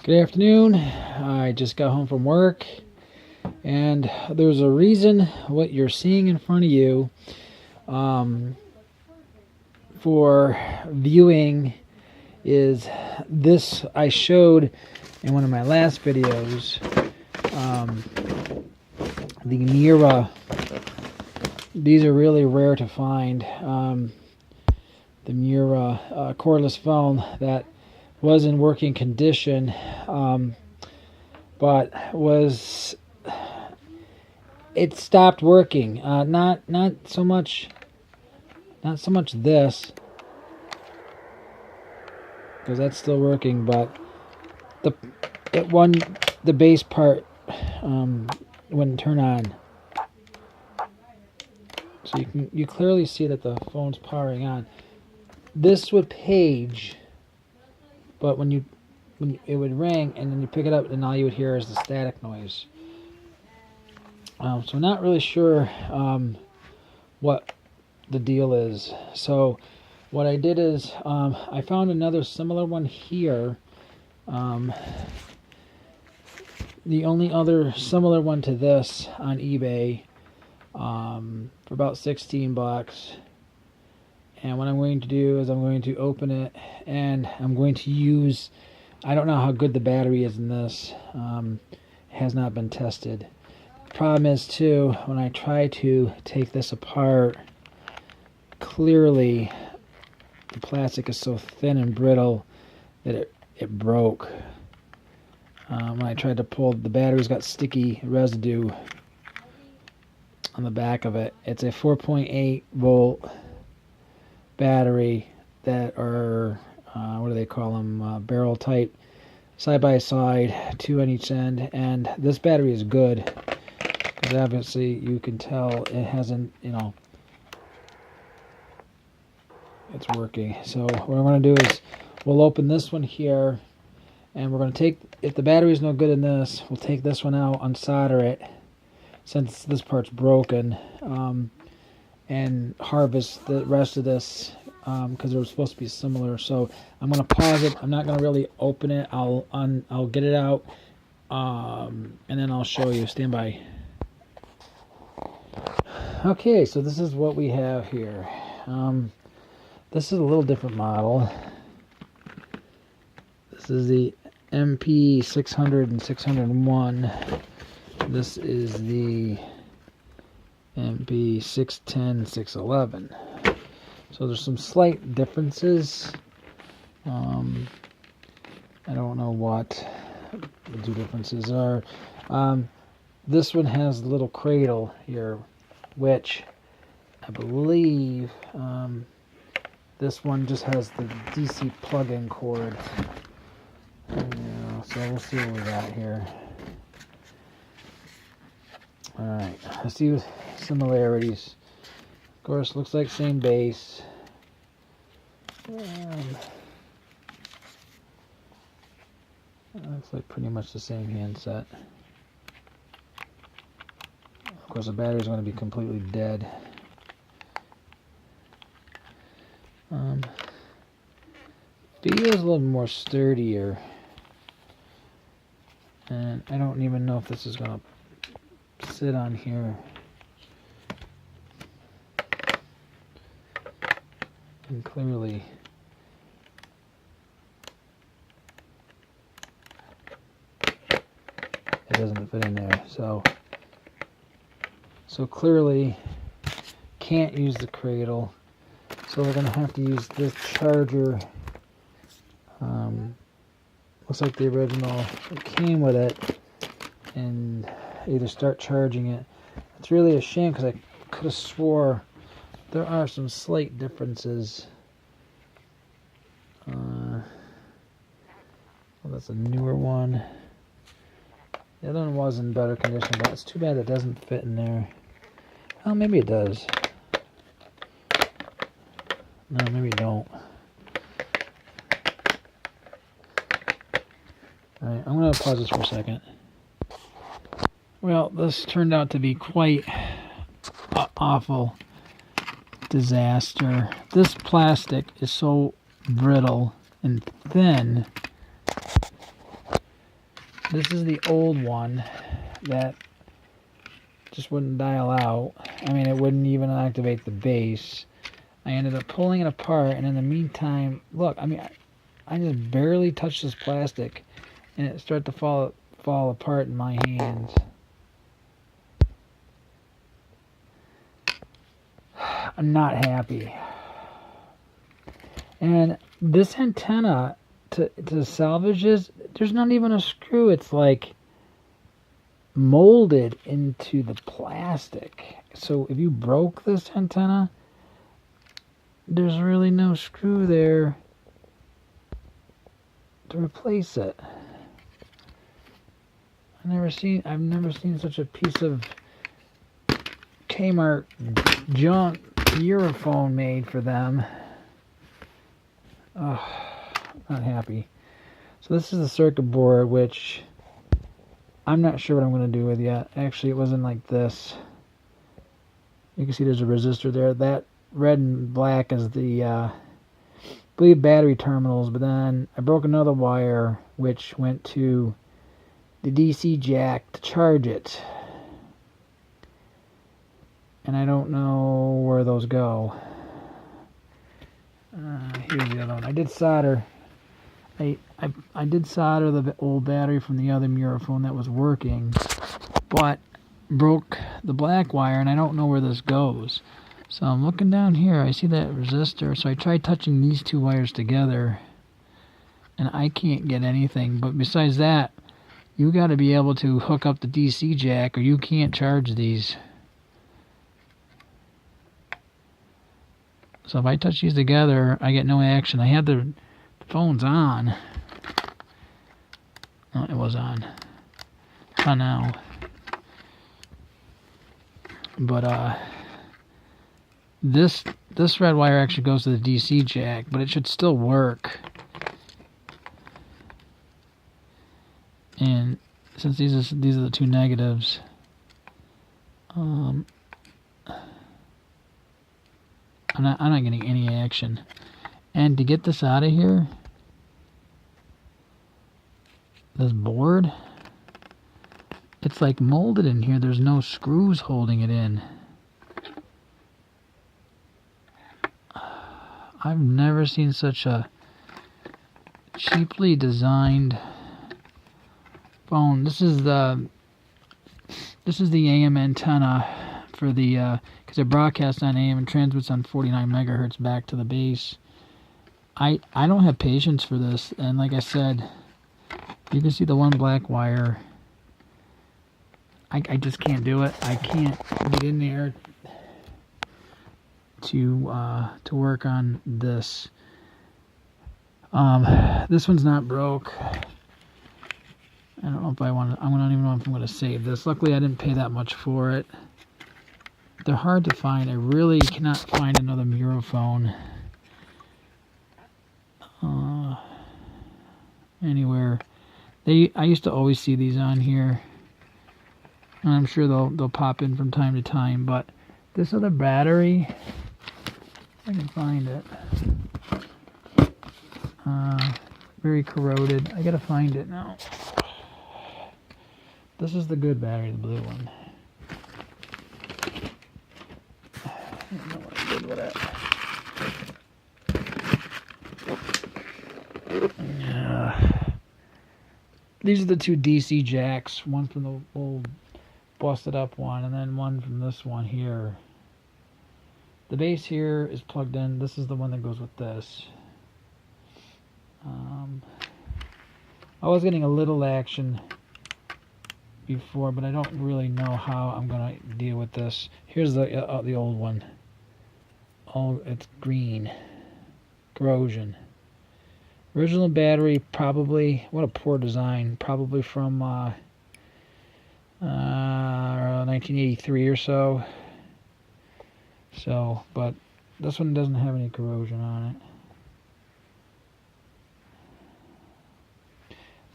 Good afternoon. I just got home from work, and there's a reason what you're seeing in front of you for viewing is this. I showed in one of my last videos the Mura. These are really rare to find. The Mura cordless phone that was in working condition, but it stopped working. Not so much this, because that's still working, but the base part wouldn't turn on. So you clearly see that the phone's powering on. This would page, but when it would ring and then you pick it up, and all you would hear is the static noise. So not really sure what the deal is. So what I did is I found another similar one here. The only other similar one to this on eBay for about 16 bucks. And what I'm going to do is I'm going to open it, and I'm going to use, I don't know how good the battery is in this. It has not been tested. The problem is too, when I try to take this apart, clearly the plastic is so thin and brittle that it broke. When I tried to pull, the battery's got sticky residue on the back of it. It's a 4.8 volt battery that are, what do they call them, barrel type, side by side, 2 on each end. And this battery is good, because obviously you can tell it hasn't, it's working. So what I'm going to do is we'll open this one here, and we're going to take, if the battery's no good in this, we'll take this one out, unsolder it, since this part's broken, and harvest the rest of this, because they were supposed to be similar. So I'm going to pause it. I'm not going to really open it. I'll get it out, and then I'll show you. Stand by. Okay, so this is what we have here. This is a little different model. This is the MP 600 and 601. This is the MP 610, 611. So there's some slight differences. I don't know what the two differences are. This one has a little cradle here, which I believe this one just has the DC plug-in cord. So we'll see what we got here. Alright, let's see similarities. Of course, looks like same base. Looks like pretty much the same handset. Of course, the battery's going to be completely dead. Feels a little more sturdier. And I don't even know if this is going to sit on here. And clearly it doesn't fit in there. So clearly can't use the cradle. So we're going to have to use this charger. Looks like the original came with it, and either start charging it. It's really a shame, because I could have swore there are some slight differences. Well, that's a newer one. The other one was in better condition, but it's too bad it doesn't fit in there. Oh, maybe it does. No, maybe it don't. Alright, I'm going to pause this for a second. Well, this turned out to be quite awful disaster. This plastic is so brittle and thin This is the old one that just wouldn't dial out. I mean, it wouldn't even activate the base. I ended up pulling it apart, and in the meantime, look, I mean, I just barely touched this plastic, and it started to fall apart in my hands. I'm not happy. And this antenna, to salvage this, there's not even a screw. It's like molded into the plastic. So if you broke this antenna, there's really no screw there to replace it. I've never seen such a piece of Kmart junk Muraphone made for them. Oh, not happy. So this is the circuit board, which I'm not sure what I'm going to do with yet. Actually, it wasn't like this. You can see there's a resistor there. That red and black is the, I believe, battery terminals. But then I broke another wire, which went to the DC jack to charge it. And I don't know where those go. Here's the other one. I did solder. I did solder the old battery from the other Muraphone that was working, but broke the black wire, and I don't know where this goes. So I'm looking down here. I see that resistor. So I tried touching these two wires together, and I can't get anything. But besides that, you got to be able to hook up the DC jack, or you can't charge these. So if I touch these together, I get no action. I had the phone's on. Oh, it was on. It's on now. But this red wire actually goes to the DC jack, but it should still work. And since these are the two negatives, I'm not getting any action. And to get this out of here, this board, it's like molded in here. There's no screws holding it in. I've never seen such a cheaply designed phone. This is the AM antenna for the because it broadcasts on AM and transmits on 49 megahertz back to the base. I don't have patience for this, and like I said, you can see the one black wire. I just can't do it. I can't get in there to work on this. This one's not broke. I don't know if I want to. I don't even know if I'm going to save this. Luckily, I didn't pay that much for it. They're hard to find. I really cannot find another Muraphone anywhere. I used to always see these on here, and I'm sure they'll pop in from time to time. But this other battery, if I can find it, very corroded. I gotta find it now. This is the good battery, the blue one. I don't know what I did with it. These are the two DC jacks, one from the old busted up one, and then one from this one here. The base here is plugged in. This is the one that goes with this. I was getting a little action before, but I don't really know how I'm gonna deal with this. Here's the old one. Oh, it's green. Corrosion. Original battery, probably. What a poor design. Probably from 1983 or so. So, but this one doesn't have any corrosion on it.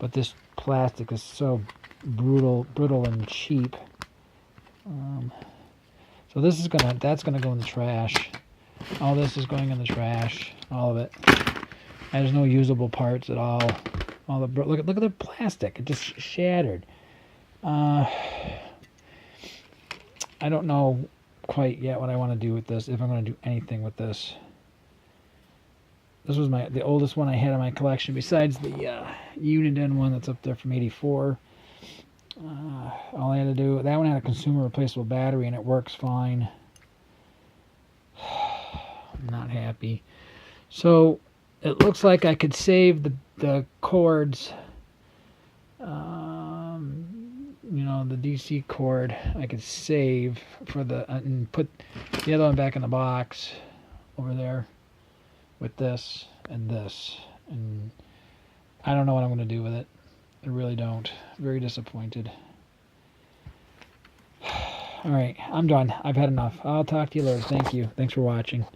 But this plastic is so brittle and cheap. So that's gonna go in the trash. All this is going in the trash. All of it. There's no usable parts at all. All the look at the plastic. It just shattered. I don't know quite yet what I want to do with this. If I'm going to do anything with this. This was the oldest one I had in my collection, besides the Uniden one that's up there from '84. All I had to do, that one had a consumer replaceable battery and it works fine. I'm not happy. So it looks like I could save the cords, you know, the DC cord. I could save for the and put the other one back in the box over there with this and this, and I don't know what I'm going to do with it. I really don't. Very disappointed. All right, I'm done. I've had enough. I'll talk to you later. Thank you. Thanks for watching.